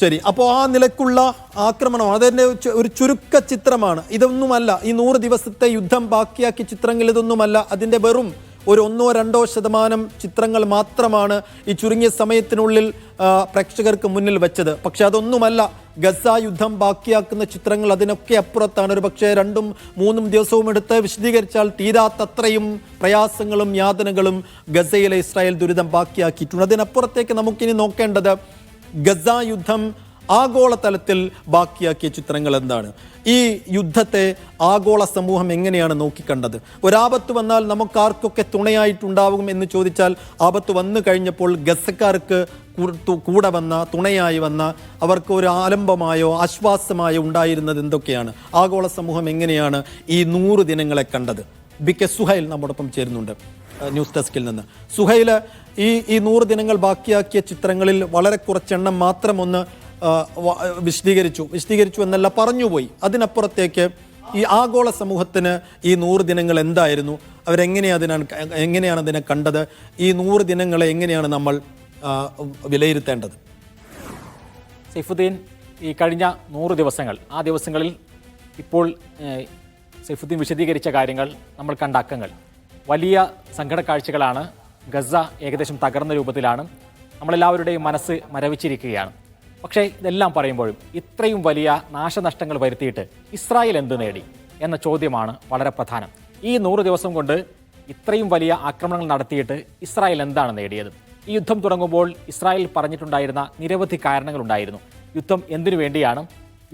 ശരി, അപ്പോൾ ആ നിലക്കുള്ള ആക്രമണം അതിൻ്റെ ഒരു ചുരുക്ക ചിത്രമാണ്. ഇതൊന്നുമല്ല ഈ 100 ദിവസത്തെ യുദ്ധം ബാക്കിയാക്കിയ ചിത്രങ്ങൾ, ഇതൊന്നുമല്ല. അതിൻ്റെ വെറും ഒരു 1-2% ചിത്രങ്ങൾ മാത്രമാണ് ഈ ചുരുങ്ങിയ സമയത്തിനുള്ളിൽ പ്രേക്ഷകർക്ക് മുന്നിൽ വെച്ചത്. പക്ഷെ അതൊന്നുമല്ല ഗസ യുദ്ധം ബാക്കിയാക്കുന്ന ചിത്രങ്ങൾ. അതിനൊക്കെ അപ്പുറത്താണ്. ഒരു പക്ഷേ 2-3 ദിവസവും എടുത്ത് വിശദീകരിച്ചാൽ തീരാത്തത്രയും പ്രയാസങ്ങളും യാതനകളും ഗസയിലെ ഇസ്രായേൽ ദുരിതം ബാക്കിയാക്കിയിട്ടുണ്ട്. അതിനപ്പുറത്തേക്ക് നമുക്കിനി നോക്കേണ്ടത് ഗസ യുദ്ധം ആഗോളതലത്തിൽ ബാക്കിയാക്കിയ ചിത്രങ്ങൾ എന്താണ്? ഈ യുദ്ധത്തെ ആഗോള സമൂഹം എങ്ങനെയാണ് നോക്കിക്കണ്ടത്? ഒരാപത്ത് വന്നാൽ നമുക്കാർക്കൊക്കെ തുണയായിട്ടുണ്ടാവും എന്ന് ചോദിച്ചാൽ, ആപത്ത് വന്നു കഴിഞ്ഞപ്പോൾ ഗസക്കാർക്ക് കൂടെ വന്ന, തുണയായി വന്ന, അവർക്ക് ഒരു ആലംബമായോ ആശ്വാസമായോ ഉണ്ടായിരുന്നത് എന്തൊക്കെയാണ്? ആഗോള സമൂഹം എങ്ങനെയാണ് ഈ 100 ദിനങ്ങളെ കണ്ടത്? BK സുഹൈൽ നമ്മോടൊപ്പം ചേരുന്നുണ്ട് ന്യൂസ് ഡെസ്കിൽ നിന്ന്. സുഹൈൽ, ഈ 100 ദിനങ്ങൾ ബാക്കിയാക്കിയ ചിത്രങ്ങളിൽ വളരെ കുറച്ചെണ്ണം മാത്രം ഒന്ന് വിശദീകരിച്ചു എന്നല്ല പറഞ്ഞുപോയി. അതിനപ്പുറത്തേക്ക് ഈ ആഗോള സമൂഹത്തിന് ഈ 100 ദിനങ്ങൾ എന്തായിരുന്നു? എങ്ങനെയാണ് അതിനെ കണ്ടത്? ഈ 100 ദിനങ്ങളെ എങ്ങനെയാണ് നമ്മൾ വിലയിരുത്തേണ്ടത്? സൈഫുദ്ദീൻ, ഈ കഴിഞ്ഞ 100 ദിവസങ്ങൾ, ആ ദിവസങ്ങളിൽ ഇപ്പോൾ സൈഫുദ്ദീൻ വിശദീകരിച്ച കാര്യങ്ങൾ, നമ്മൾ കണ്ട അക്കങ്ങൾ വലിയ സങ്കട കാഴ്ചകളാണ്. ഗസ ഏകദേശം തകർന്ന രൂപത്തിലാണ്. നമ്മളെല്ലാവരുടെയും മനസ്സ് മരവിച്ചിരിക്കുകയാണ്. പക്ഷേ ഇതെല്ലാം പറയുമ്പോഴും ഇത്രയും വലിയ നാശനഷ്ടങ്ങൾ വരുത്തിയിട്ട് ഇസ്രായേൽ എന്ത് നേടി എന്ന ചോദ്യമാണ് വളരെ പ്രധാനം. ഈ 100 ദിവസം കൊണ്ട് ഇത്രയും വലിയ ആക്രമണങ്ങൾ നടത്തിയിട്ട് ഇസ്രായേൽ എന്താണ് നേടിയത്? ഈ യുദ്ധം തുടങ്ങുമ്പോൾ ഇസ്രായേൽ പറഞ്ഞിട്ടുണ്ടായിരുന്ന നിരവധി കാരണങ്ങളുണ്ടായിരുന്നു. യുദ്ധം എന്തിനു വേണ്ടിയാണ്,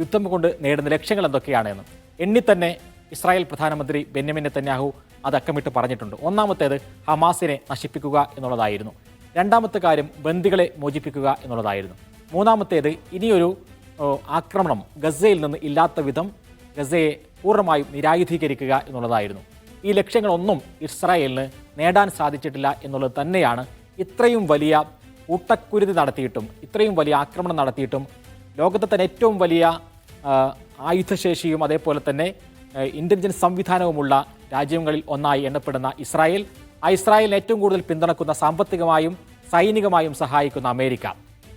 യുദ്ധം കൊണ്ട് നേടുന്ന ലക്ഷ്യങ്ങൾ എന്തൊക്കെയാണ് എന്ന് എണ്ണിത്തന്നെ ഇസ്രായേൽ പ്രധാനമന്ത്രി ബെന്യാമിൻ നെതന്യാഹു അത് അക്കമിട്ട് പറഞ്ഞിട്ടുണ്ട്. ഒന്നാമത്തേത് ഹമാസിനെ നശിപ്പിക്കുക എന്നുള്ളതായിരുന്നു. രണ്ടാമത്തെ കാര്യം ബന്ദികളെ മോചിപ്പിക്കുക എന്നുള്ളതായിരുന്നു. മൂന്നാമത്തേത് ഇനിയൊരു ആക്രമണം ഗസയിൽ നിന്ന് ഇല്ലാത്ത വിധം ഗസയെ പൂർണ്ണമായും നിരായുധീകരിക്കുക എന്നുള്ളതായിരുന്നു. ഈ ലക്ഷ്യങ്ങളൊന്നും ഇസ്രായേലിന് നേടാൻ സാധിച്ചിട്ടില്ല എന്നുള്ളത് തന്നെയാണ് ഇത്രയും വലിയ കൂട്ടക്കുരുതി നടത്തിയിട്ടും ഇത്രയും വലിയ ആക്രമണം നടത്തിയിട്ടും ലോകത്തെ തന്നെ ഏറ്റവും വലിയ ആയുധശേഷിയും അതേപോലെ തന്നെ ഇന്റലിജൻസ് സംവിധാനവുമുള്ള രാജ്യങ്ങളിൽ ഒന്നായി എണ്ണപ്പെടുന്ന ഇസ്രായേൽ, ആ ഇസ്രായേലിനെ ഏറ്റവും കൂടുതൽ പിന്തുണക്കുന്ന, സാമ്പത്തികമായും സൈനികമായും സഹായിക്കുന്ന അമേരിക്ക,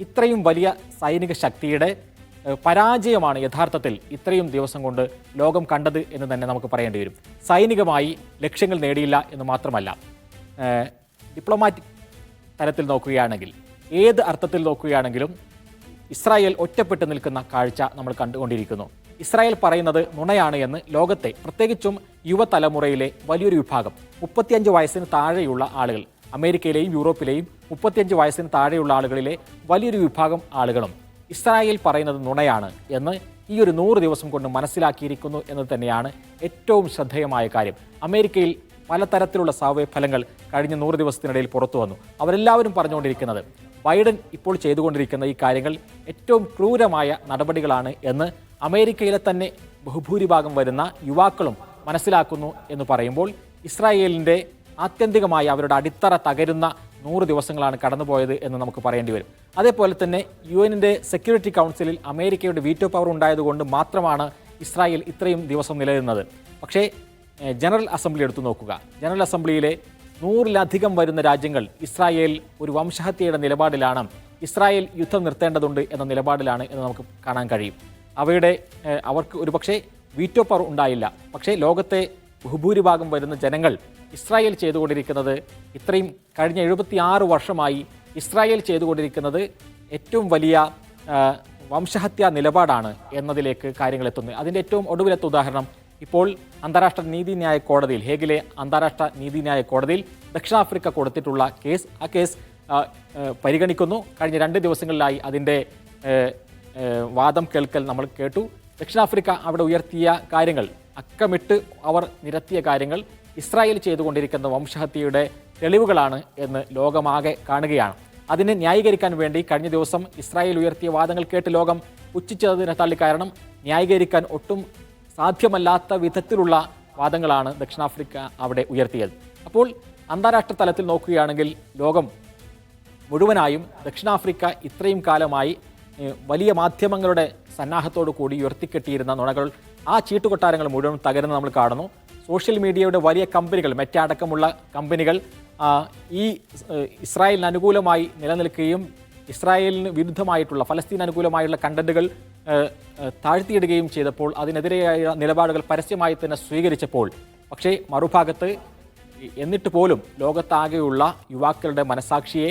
ഇത്രയും വലിയ സൈനിക ശക്തിയുടെ പരാജയമാണ് യഥാർത്ഥത്തിൽ ഇത്രയും ദിവസം കൊണ്ട് ലോകം കണ്ടത് എന്ന് തന്നെ നമുക്ക് പറയേണ്ടി വരും. സൈനികമായി ലക്ഷ്യങ്ങൾ നേടിയില്ല എന്ന് മാത്രമല്ല, ഡിപ്ലോമാറ്റിക് തലത്തിൽ നോക്കുകയാണെങ്കിൽ, ഏത് അർത്ഥത്തിൽ നോക്കുകയാണെങ്കിലും ഇസ്രായേൽ ഒറ്റപ്പെട്ട് നിൽക്കുന്ന കാഴ്ച നമ്മൾ കണ്ടുകൊണ്ടിരിക്കുന്നു. ഇസ്രായേൽ പറയുന്നത് നുണയാണ് എന്ന് ലോകത്തെ, പ്രത്യേകിച്ചും യുവതലമുറയിലെ വലിയൊരു വിഭാഗം, 35 വയസ്സിന് താഴെയുള്ള ആളുകൾ, അമേരിക്കയിലെയും യൂറോപ്പിലെയും 35 വയസ്സിന് താഴെയുള്ള ആളുകളിലെ വലിയൊരു വിഭാഗം ആളുകളും ഇസ്രായേൽ പറയുന്നത് നുണയാണ് എന്ന് ഈ ഒരു 100 ദിവസം കൊണ്ട് മനസ്സിലാക്കിയിരിക്കുന്നു എന്നത് തന്നെയാണ് ഏറ്റവും ശ്രദ്ധേയമായ കാര്യം. അമേരിക്കയിൽ പലതരത്തിലുള്ള സർവേ ഫലങ്ങൾ കഴിഞ്ഞ 100 ദിവസത്തിനിടയിൽ പുറത്തു വന്നു. അവരെല്ലാവരും പറഞ്ഞുകൊണ്ടിരിക്കുന്നത് ബൈഡൻ ഇപ്പോൾ ചെയ്തുകൊണ്ടിരിക്കുന്ന ഈ കാര്യങ്ങൾ ഏറ്റവും ക്രൂരമായ നടപടികളാണ് എന്ന് അമേരിക്കയിലെ തന്നെ ബഹുഭൂരിഭാഗം വരുന്ന യുവാക്കളും മനസ്സിലാക്കുന്നു എന്ന് പറയുമ്പോൾ, ഇസ്രായേലിൻ്റെ ആത്യന്തികമായി അവരുടെ അടിത്തറ തകരുന്ന 100 ദിവസങ്ങളാണ് കടന്നുപോയത് എന്ന് നമുക്ക് പറയേണ്ടി വരും. അതേപോലെ തന്നെ UN സെക്യൂരിറ്റി കൗൺസിലിൽ അമേരിക്കയുടെ വീറ്റോ പവർ ഉണ്ടായതുകൊണ്ട് മാത്രമാണ് ഇസ്രായേൽ ഇത്രയും ദിവസം നിലനിന്നത്. പക്ഷേ ജനറൽ അസംബ്ലി എടുത്തു നോക്കുക. ജനറൽ അസംബ്ലിയിലെ 100-ലധികം വരുന്ന രാജ്യങ്ങൾ ഇസ്രായേൽ ഒരു വംശഹത്യയുടെ നിലപാടിലാണ്, ഇസ്രായേൽ യുദ്ധം നിർത്തേണ്ടതുണ്ട് എന്ന നിലപാടിലാണ് എന്ന് നമുക്ക് കാണാൻ കഴിയും. അവർക്ക് ഒരു പക്ഷേ വീറ്റോ പവർ ഉണ്ടായില്ല. പക്ഷേ ലോകത്തെ ബഹുഭൂരിഭാഗം വരുന്ന ജനങ്ങൾ ഇസ്രായേൽ ചെയ്തുകൊണ്ടിരിക്കുന്നത്, ഇത്രയും കഴിഞ്ഞ 76 വർഷമായി ഇസ്രായേൽ ചെയ്തുകൊണ്ടിരിക്കുന്നത് ഏറ്റവും വലിയ വംശഹത്യാ നിലപാടാണ് എന്നതിലേക്ക് കാര്യങ്ങൾ എത്തുന്നത്. അതിൻ്റെ ഏറ്റവും ഒടുവിലത്തെ ഉദാഹരണം ഇപ്പോൾ അന്താരാഷ്ട്ര നീതിന്യായ കോടതിയിൽ, ഹേഗിലെ അന്താരാഷ്ട്ര നീതിന്യായ കോടതിയിൽ ദക്ഷിണാഫ്രിക്ക കൊടുത്തിട്ടുള്ള കേസ്, ആ കേസ് പരിഗണിക്കുന്നു. കഴിഞ്ഞ 2 ദിവസങ്ങളിലായി അതിൻ്റെ വാദം കേൾക്കൽ നമ്മൾ കേട്ടു. ദക്ഷിണാഫ്രിക്ക അവിടെ ഉയർത്തിയ കാര്യങ്ങൾ, അക്കമിട്ട് അവർ നിരത്തിയ കാര്യങ്ങൾ ഇസ്രായേൽ ചെയ്തുകൊണ്ടിരിക്കുന്ന വംശഹത്യയുടെ തെളിവുകളാണ് എന്ന് ലോകമാകെ കാണുകയാണ്. അതിനെ ന്യായീകരിക്കാൻ വേണ്ടി കഴിഞ്ഞ ദിവസം ഇസ്രായേൽ ഉയർത്തിയ വാദങ്ങൾ കേട്ട് ലോകം പുച്ഛിച്ചതിനെ തള്ളി, കാരണം ന്യായീകരിക്കാൻ ഒട്ടും സാധ്യമല്ലാത്ത വിധത്തിലുള്ള വാദങ്ങളാണ് ദക്ഷിണാഫ്രിക്ക അവിടെ ഉയർത്തിയത്. അപ്പോൾ അന്താരാഷ്ട്ര തലത്തിൽ നോക്കുകയാണെങ്കിൽ ലോകം മുഴുവനായും ദക്ഷിണാഫ്രിക്ക ഇത്രയും കാലമായി വലിയ മാധ്യമങ്ങളുടെ സന്നാഹത്തോടു കൂടി ഉയർത്തിക്കെട്ടിയിരുന്ന നുണകൾ, ആ ചീട്ടുകൊട്ടാരങ്ങൾ മുഴുവൻ തകരുന്ന നമ്മൾ കാണുന്നു. സോഷ്യൽ മീഡിയയുടെ വലിയ കമ്പനികൾ, മെറ്റ അടക്കമുള്ള കമ്പനികൾ ഈ ഇസ്രായേലിന് അനുകൂലമായി നിലനിൽക്കുകയും ഇസ്രായേലിന് വിരുദ്ധമായിട്ടുള്ള ഫലസ്തീൻ അനുകൂലമായുള്ള കണ്ടന്റുകൾ താഴ്ത്തിയിടുകയും ചെയ്തപ്പോൾ അതിനെതിരെയായ നിലപാടുകൾ പരസ്യമായി തന്നെ സ്വീകരിച്ചപ്പോൾ പക്ഷേ മറുഭാഗത്ത് എന്നിട്ട് പോലും ലോകത്താകെയുള്ള യുവാക്കളുടെ മനസാക്ഷിയെ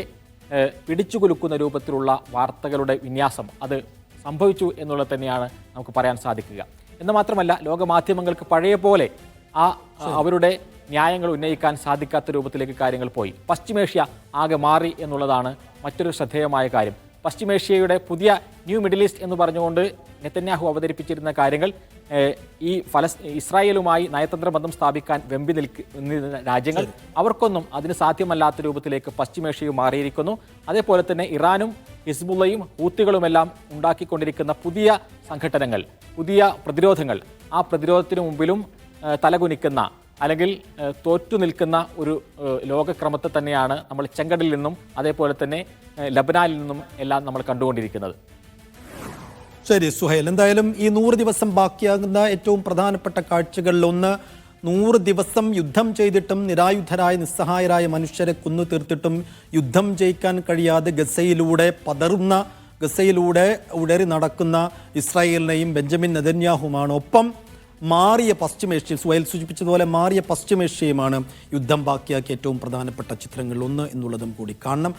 പിടിച്ചുകുലുക്കുന്ന രൂപത്തിലുള്ള വാർത്തകളുടെ വിന്യാസം അത് സംഭവിച്ചു എന്നുള്ളത് തന്നെയാണ് നമുക്ക് പറയാൻ സാധിക്കുക. എന്ന് മാത്രമല്ല ലോകമാധ്യമങ്ങൾക്ക് പഴയ പോലെ അവരുടെ ന്യായങ്ങൾ ഉന്നയിക്കാൻ സാധിക്കാത്ത രൂപത്തിലേക്ക് കാര്യങ്ങൾ പോയി. പശ്ചിമേഷ്യ ആകെ മാറി എന്നുള്ളതാണ് മറ്റൊരു ശ്രദ്ധേയമായ കാര്യം. പശ്ചിമേഷ്യയുടെ പുതിയ ന്യൂ മിഡിൽ ഈസ്റ്റ് എന്ന് പറഞ്ഞുകൊണ്ട് നെതന്യാഹു അവതരിപ്പിച്ചിരുന്ന കാര്യങ്ങൾ ഈ ഇസ്രായേലുമായി നയതന്ത്ര ബന്ധം സ്ഥാപിക്കാൻ വെമ്പി നിൽക്കുന്ന രാജ്യങ്ങൾ അവർക്കൊന്നും അതിന് സാധ്യമല്ലാത്ത രൂപത്തിലേക്ക് പശ്ചിമേഷ്യയും മാറിയിരിക്കുന്നു. അതേപോലെ തന്നെ ഇറാനും ഹിസ്ബുള്ളയും ഹൂത്തികളുമെല്ലാം ഉണ്ടാക്കിക്കൊണ്ടിരിക്കുന്ന പുതിയ സംഘടനകൾ, പുതിയ പ്രതിരോധങ്ങൾ, ആ പ്രതിരോധത്തിന് മുമ്പിലും തലകുനിക്കുന്ന അല്ലെങ്കിൽ തോറ്റു നിൽക്കുന്ന ഒരു ലോകക്രമത്തെ തന്നെയാണ് നമ്മൾ ചെങ്കടലിൽ നിന്നും അതേപോലെ തന്നെ ലബനാനിൽ നിന്നും എല്ലാം നമ്മൾ കണ്ടുകൊണ്ടിരിക്കുന്നത്. ശരി സുഹൈൽ, എന്തായാലും ഈ 100 ദിവസം ബാക്കിയാകുന്ന ഏറ്റവും പ്രധാനപ്പെട്ട കാഴ്ചകളിലൊന്ന് 100 ദിവസം യുദ്ധം ചെയ്തിട്ടും നിരായുധരായ നിസ്സഹായരായ മനുഷ്യരെ കൊന്നു തീർത്തിട്ടും യുദ്ധം ജയിക്കാൻ കഴിയാതെ ഗസയിലൂടെ ഉടറി നടക്കുന്ന ഇസ്രായേലിനെയും ബെഞ്ചമിൻ നെതന്യാഹുമാണ്. ഒപ്പം മാറിയ പശ്ചിമേഷ്യ, സുഹൈൽ സൂചിപ്പിച്ചതുപോലെ മാറിയ പശ്ചിമേഷ്യയുമാണ് യുദ്ധം ബാക്കിയാക്കിയ ഏറ്റവും പ്രധാനപ്പെട്ട ചിത്രങ്ങളിൽ ഒന്ന് എന്നുള്ളതും കൂടി കാണണം.